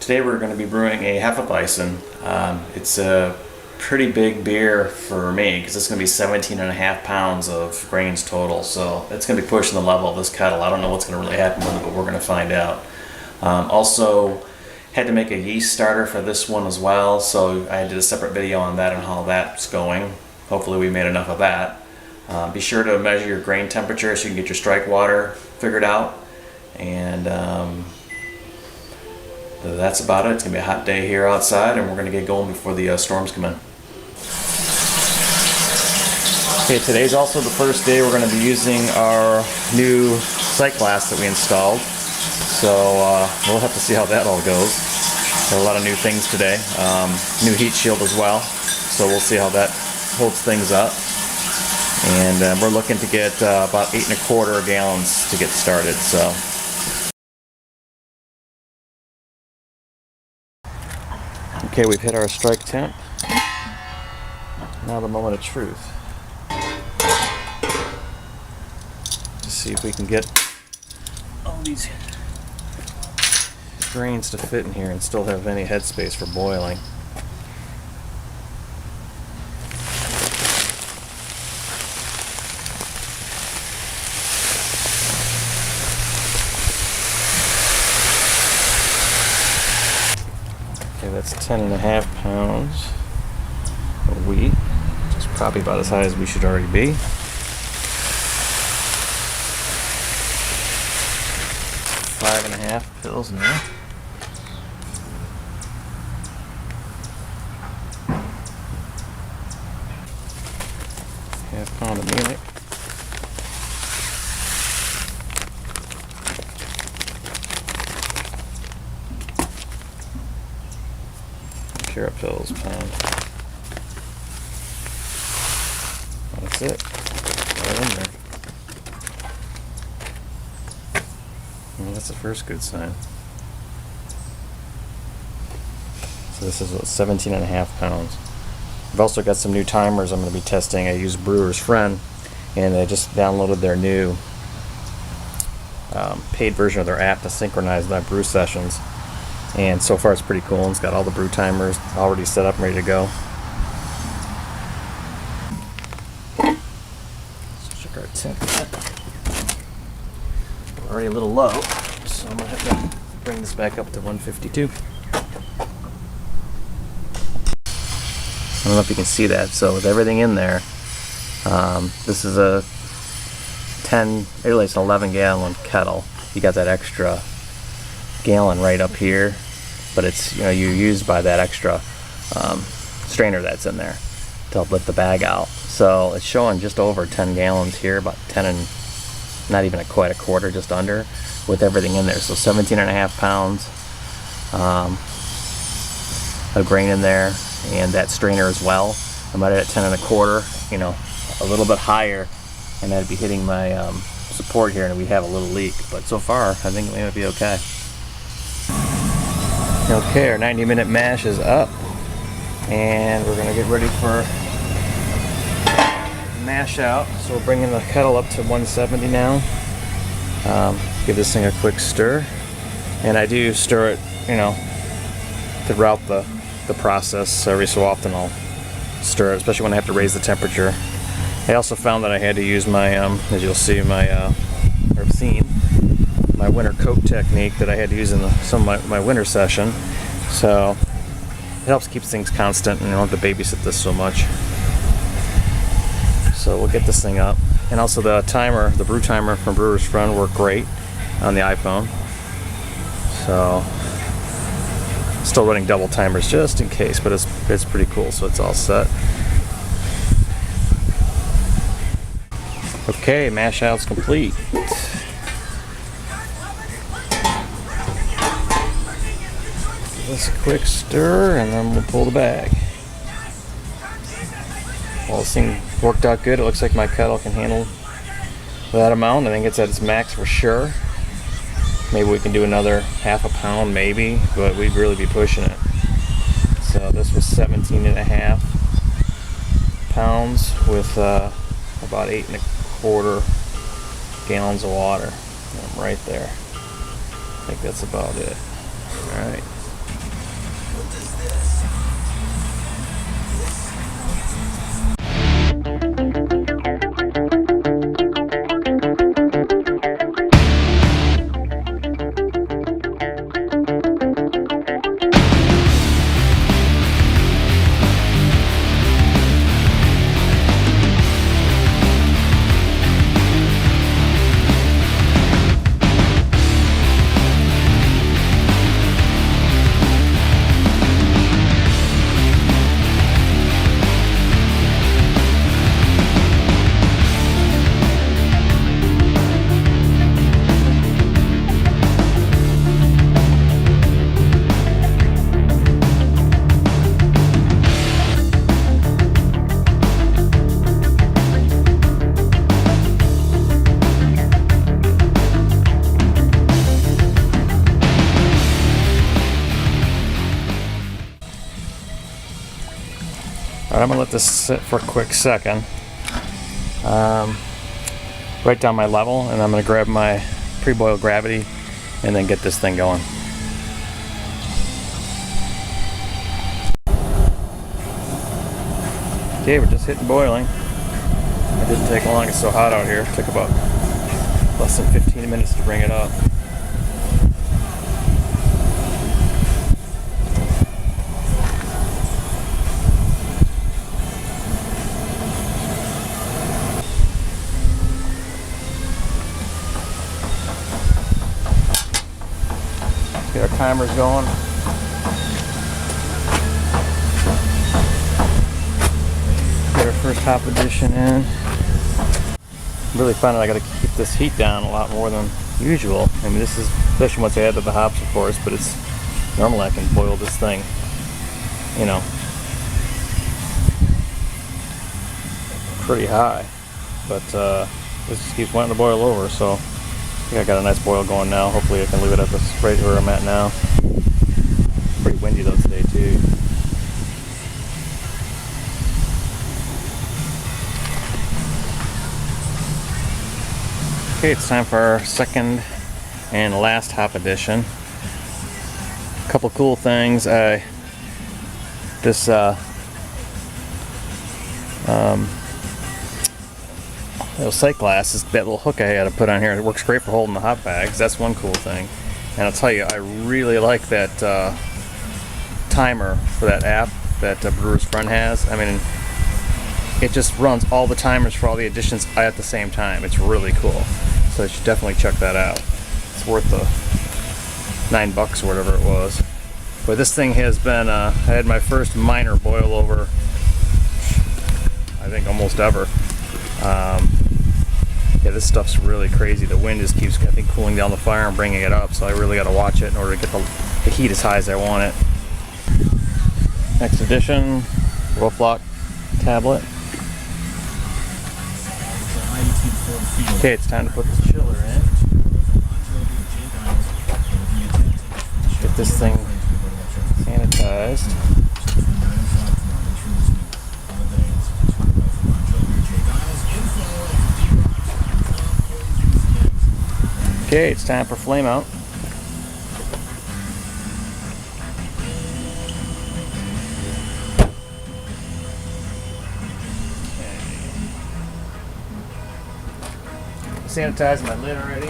Today we're going to be brewing a Hefeweizen. It's a pretty big beer for me because it's going to be 17.5 pounds of grains total. So it's going to be pushing the level of this kettle. I don't know what's going to really happen with it, but we're going to find out. Also, had to make a yeast starter for this one as well. So I did a separate video on that and how that's going. Hopefully we made enough of that. Be sure to measure your grain temperature so you can get your strike water figured out. And that's about it. It's going to be a hot day here outside, and we're going to get going before the storms come in. Okay, today's also the first day we're going to be using our new sight glass that we installed. So we'll have to see how that all goes. Got a lot of new things today. New heat shield as well. So we'll see how that holds things up. And we're looking to get about 8.25 gallons to get started. So. Okay, we've hit our strike temp. Now the moment of truth. To see if we can get all these grains to fit in here and still have any headspace for boiling. Okay, that's 10.5 pounds of wheat, which is probably about as high as we should already be. Five and a half pills in there. Half pound of mealie. Syrup pills, pound. That's it. Right in there. Well, that's the first good sign. So this is 17.5 pounds. I've also got some new timers I'm going to be testing. I use Brewer's Friend, and I just downloaded their new paid version of their app to synchronize my brew sessions. And so far it's pretty cool. It's got all the brew timers already set up and ready to go. Let's check our temp. We're already a little low, so I'm going to have to bring this back up to 152. I don't know if you can see that. So with everything in there, this is a 11 gallon kettle. You got that extra gallon right up here, but it's, you used by that extra strainer that's in there to help lift the bag out. So it's showing just over 10 gallons here, about 10 and not even quite a quarter, just under, with everything in there. So 17.5 pounds of grain in there, and that strainer as well. I'm at it at 10.25, a little bit higher, and I'd be hitting my support here, and we have a little leak. But so far, I think we might be okay. Okay, our 90-minute mash is up, and we're going to get ready for mash out. So we're bringing the kettle up to 170 now. Give this thing a quick stir, and I do stir it, throughout the process. Every so often I'll stir it, especially when I have to raise the temperature. I also found that I had to use my, as you'll see, my winter coat technique that I had to use in some of my winter session. So it helps keep things constant, and you don't have to babysit this so much. So we'll get this thing up. And also the timer, the brew timer from Brewer's Friend, worked great on the iPhone. So still running double timers just in case, but it's pretty cool. So it's all set. Okay, mash out's complete. Give this a quick stir, and then we'll pull the bag. Well, this thing worked out good. It looks like my kettle can handle that amount. I think it's at its max for sure. Maybe we can do another half a pound, maybe, but we'd really be pushing it. So this was 17.5 pounds with about 8.25 gallons of water. Right there. I think that's about it. All right. Alright, I'm gonna let this sit for a quick second. Right down my level, and I'm gonna grab my pre-boil gravity and then get this thing going. Okay, we're just hitting boiling. It didn't take long, it's so hot out here. It took about less than 15 minutes to bring it up. Get our timers going. Get our first hop addition in. I'm really finding I got to keep this heat down a lot more than usual. I mean, this is especially once I add to the hops, of course, but it's normally I can boil this thing, you know, pretty high, but this just keeps wanting to boil over, so I think I got a nice boil going now. Hopefully I can leave it at this right where I'm at now. Pretty windy though today too. Okay, it's time for our second and last hop addition. A couple cool things. This little sight glass, that little hook I had to put on here, it works great for holding the hop bags. That's one cool thing. And I'll tell you, I really like that timer for that app that Brewer's Friend has. I mean, it just runs all the timers for all the additions at the same time. It's really cool. So you should definitely check that out. It's worth the $9 or whatever it was. But this thing has been, I had my first minor boil over, I think almost ever. Yeah, this stuff's really crazy. The wind just keeps, I think, cooling down the fire and bringing it up. So I really got to watch it in order to get the heat as high as I want it. Next addition, rough lock tablet. Okay, it's time to put the chiller in. Get this thing sanitized. Okay, it's time for flame out. Sanitized my lid already.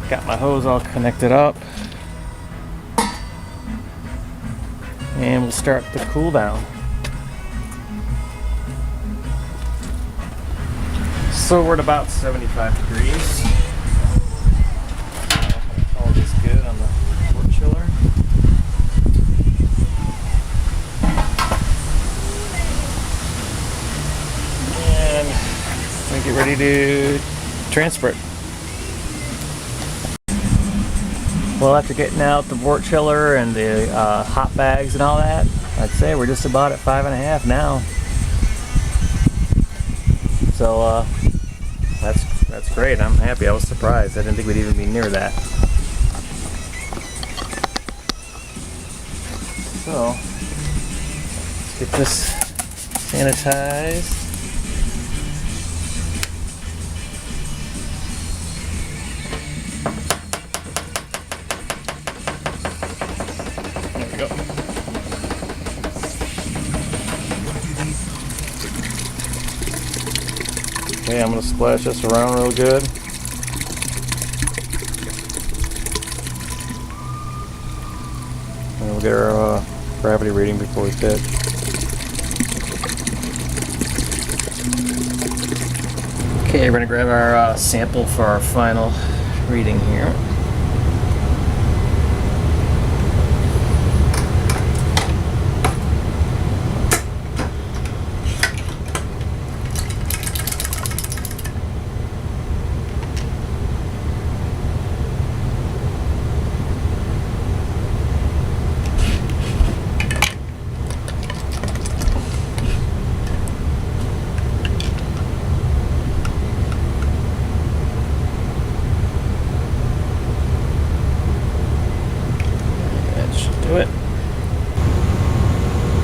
Got my hose all connected up. And we'll start the cool down. So we're at about 75 degrees. All this good on the wort chiller. And we get ready to transfer it. Well, after getting out the wort chiller and the hop bags and all that, I'd say we're just about at 5.5 now. So that's great. I'm happy. I was surprised. I didn't think we'd even be near that. So let's get this sanitized. There we go. Okay, I'm going to splash this around real good. And we'll get our gravity reading before we fit. Okay, we're going to grab our sample for our final reading here.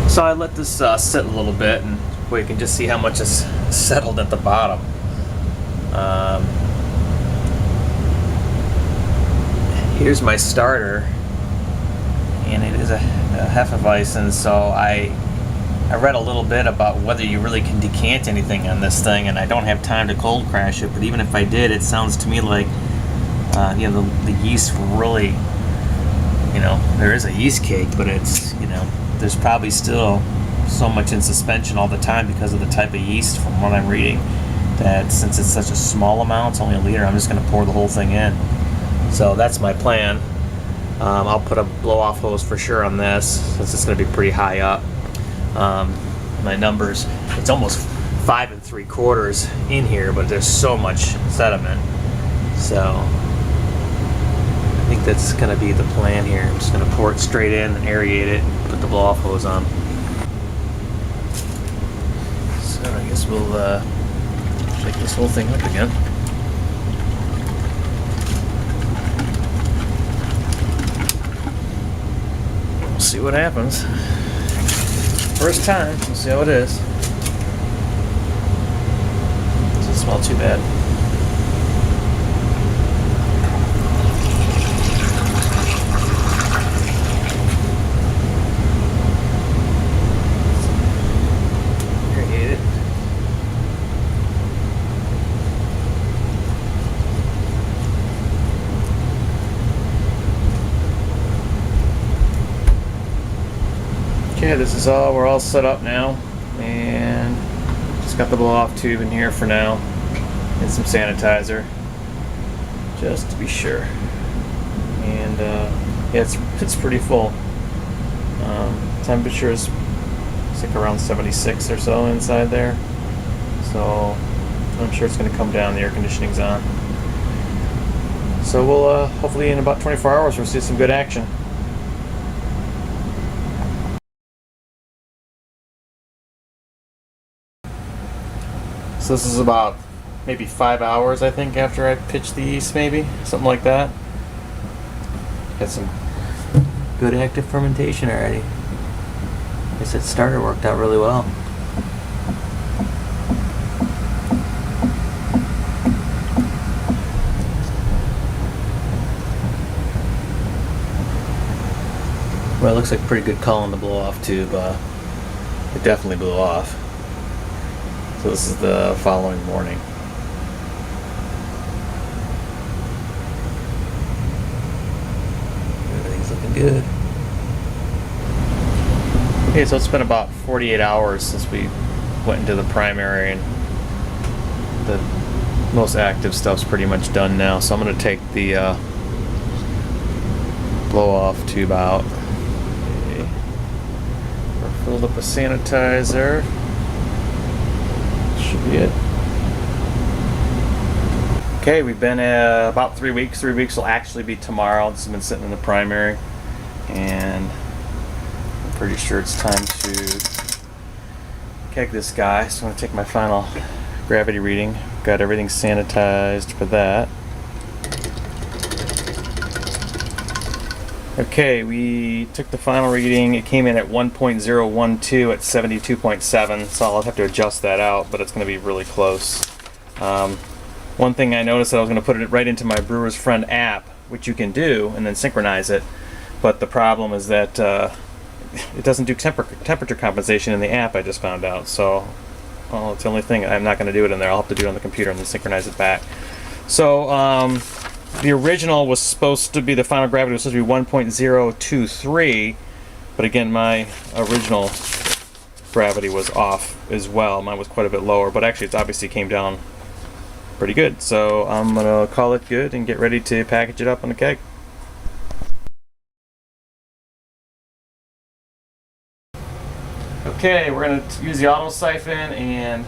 So I let this sit a little bit, and we can just see how much is settled at the bottom. Here's my starter, and it is a Hefeweizen. So I read a little bit about whether you really can decant anything on this thing, and I don't have time to cold crash it. But even if I did, it sounds to me like the yeast really, there is a yeast cake, but it's there's probably still so much in suspension all the time because of the type of yeast, from what I'm reading, that since it's such a small amount, it's only a liter, I'm just going to pour the whole thing in. So that's my plan. I'll put a blow-off hose for sure on this, since it's going to be pretty high up. My numbers, it's almost 5 3/4 in here, but there's so much sediment. So I think that's going to be the plan here. I'm just going to pour it straight in and aerate it and put the blow-off hose on. So I guess we'll shake this whole thing up again. We'll see what happens. First time, we'll see how it is. Doesn't smell too bad. Aerate it. Okay, this is all, we're all set up now, and just got the blow-off tube in here for now, and some sanitizer, just to be sure. And yeah, it's pretty full. Temperature is like around 76 or so inside there, so I'm sure it's going to come down. The air conditioning's on, so we'll hopefully in about 24 hours we'll see some good action. So this is about maybe 5 hours, I think, after I pitched the yeast, maybe something like that. Got some good active fermentation already. I guess that starter worked out really well. Well, it looks like a pretty good call on the blow-off tube. It definitely blew off. So this is the following morning. Everything's looking good. Okay, so it's been about 48 hours since we went into the primary, and the most active stuff's pretty much done now. So I'm going to take the blow-off tube out. Okay. We're filled up with sanitizer. Should be it. Okay, we've been about 3 weeks. 3 weeks will actually be tomorrow. This has been sitting in the primary, and I'm pretty sure it's time to keg this guy. So I'm going to take my final gravity reading. Got everything sanitized for that. Okay, we took the final reading. It came in at 1.012 at 72.7, so I'll have to adjust that out, but it's going to be really close. One thing I noticed that I was going to put it right into my Brewer's Friend app, which you can do, and then synchronize it, but the problem is that it doesn't do temperature compensation in the app, I just found out, so it's the only thing. I'm not going to do it in there. I'll have to do it on the computer and then synchronize it back. So, the original was supposed to be, the final gravity was supposed to be 1.023, but again, my original gravity was off as well. Mine was quite a bit lower, but actually it obviously came down pretty good. So I'm going to call it good and get ready to package it up on the keg. Okay, we're going to use the auto siphon and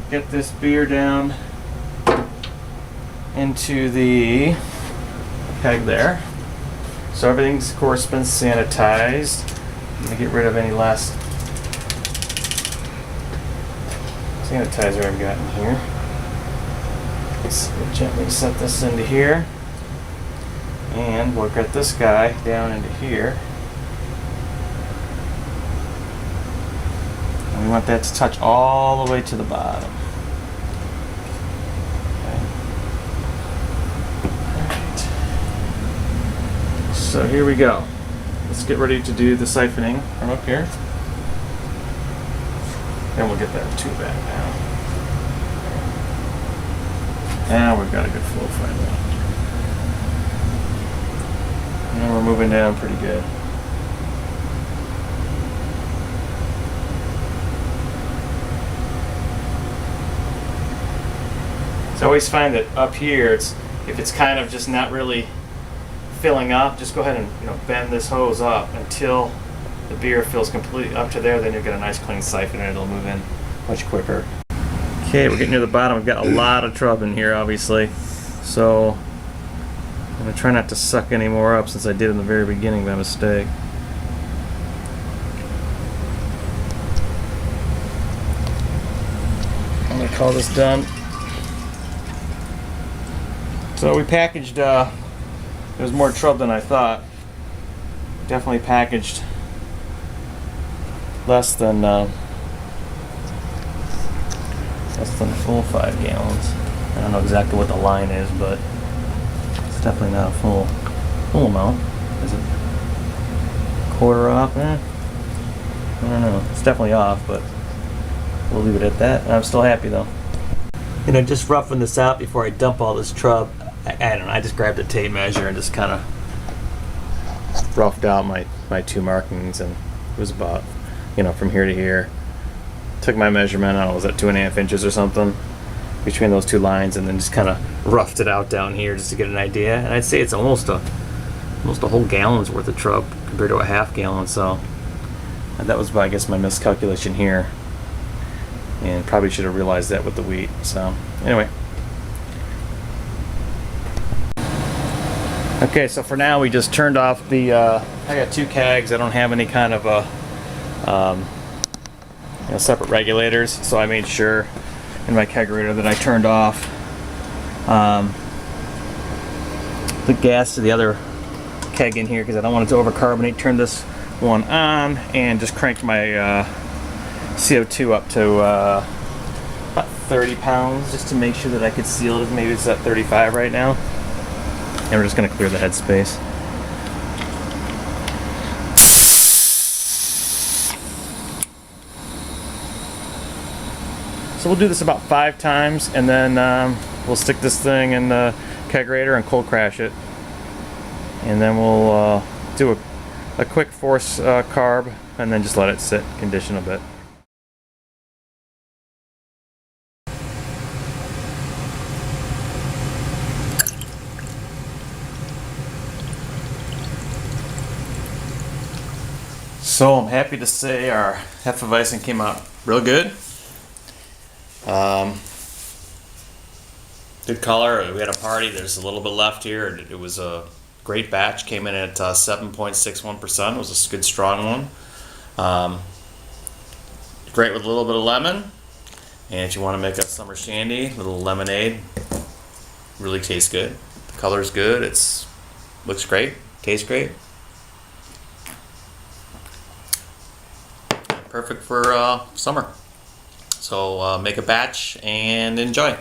get this beer down into the keg there. So everything's, of course, been sanitized. I'm going to get rid of any last sanitizer I've got in here. Let's gently set this into here, and we'll get this guy down into here. want that to touch all the way to the bottom. Okay. Alright. So here we go. Let's get ready to do the siphoning from up here. And we'll get that tube back down. Now we've got a good flow finally. And we're moving down pretty good. So I always find that up here, if it's kind of just not really filling up, just go ahead and bend this hose up until the beer fills completely up to there. Then you'll get a nice clean siphon and it'll move in much quicker. Okay, we're getting near the bottom. We've got a lot of trub in here, obviously. So I'm gonna try not to suck any more up since I did in the very beginning by mistake. I'm gonna call this done. So we packaged, there was more trub than I thought. Definitely packaged less than full 5 gallons. I don't know exactly what the line is, but it's definitely not a full amount. Is it quarter off? I don't know. It's definitely off, but we'll leave it at that. I'm still happy though. Just roughing this out before I dump all this trub. I don't know. I just grabbed a tape measure and just kind of roughed out my 2 markings, and it was about from here to here. Took my measurement, I don't know, was that 2.5 inches or something between those 2 lines, and then just kind of roughed it out down here just to get an idea. And I'd say it's almost a whole gallon's worth of trub compared to a half gallon. So that was, I guess, my miscalculation here, and probably should have realized that with the wheat. So anyway. Okay, so for now we just turned off the, I got 2 kegs. I don't have any kind of separate regulators, so I made sure in my kegerator that I turned off the gas to the other keg in here because I don't want it to overcarbonate. Turn this one on and just cranked my CO2 up to about 30 pounds just to make sure that I could seal it. Maybe it's at 35 right now. And we're just going to clear the headspace. So we'll do this about 5 times, and then we'll stick this thing in the kegerator and cold crash it. And then we'll do a quick force carb, and then just let it sit, condition a bit. So I'm happy to say our Hefeweizen came out real good. Good color. We had a party. There's a little bit left here. It was a great batch. Came in at 7.61%. It was a good strong one. Great with a little bit of lemon. And if you want to make a summer shandy, a little lemonade, really tastes good. The color's good. Looks great. Tastes great. Perfect for summer. So make a batch and enjoy.